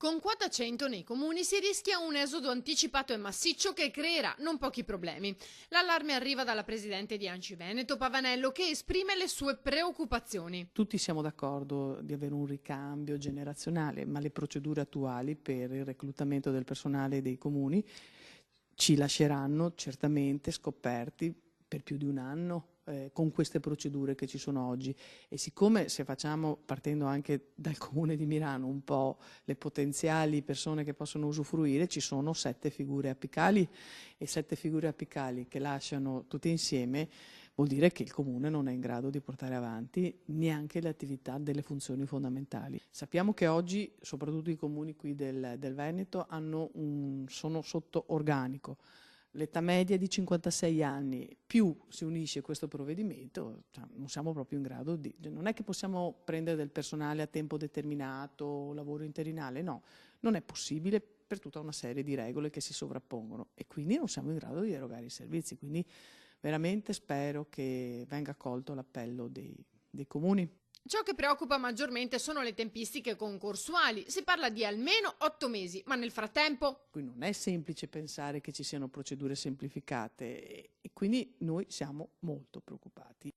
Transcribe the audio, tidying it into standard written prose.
Con quota 100 nei comuni si rischia un esodo anticipato e massiccio che creerà non pochi problemi. L'allarme arriva dalla presidente di ANCI Veneto, Pavanello, che esprime le sue preoccupazioni. Tutti siamo d'accordo di avere un ricambio generazionale, ma le procedure attuali per il reclutamento del personale dei comuni ci lasceranno certamente scoperti per più di un anno con queste procedure che ci sono oggi. E siccome, se facciamo, partendo anche dal comune di Milano, un po' le potenziali persone che possono usufruire, ci sono 7 figure apicali, e 7 figure apicali che lasciano tutte insieme vuol dire che il comune non è in grado di portare avanti neanche le attività delle funzioni fondamentali. Sappiamo che oggi, soprattutto i comuni qui del Veneto, sono sotto organico. L'età media è di 56 anni, più si unisce questo provvedimento, cioè non siamo proprio in grado non è che possiamo prendere del personale a tempo determinato, lavoro interinale, no, non è possibile per tutta una serie di regole che si sovrappongono e quindi non siamo in grado di erogare i servizi, quindi veramente spero che venga accolto l'appello dei comuni. Ciò che preoccupa maggiormente sono le tempistiche concorsuali. Si parla di almeno 8 mesi, ma nel frattempo... Qui non è semplice pensare che ci siano procedure semplificate e quindi noi siamo molto preoccupati.